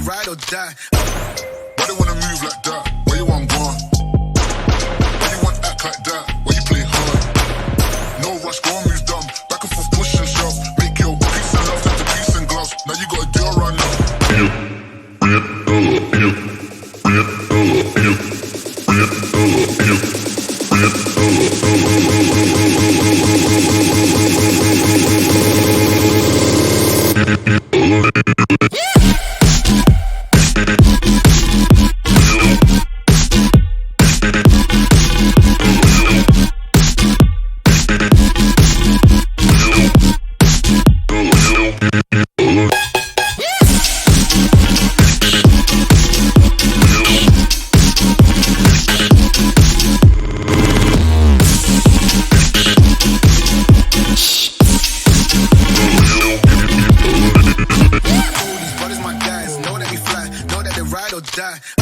ride or die. Why they wanna move like that? Why you want gone? Why you want act like that? Why you play hard? No rush, go and move dumb. Back and forth, push and shove. Make your peace and love turn to peace and gloves. Now you gotta do it right now. Die.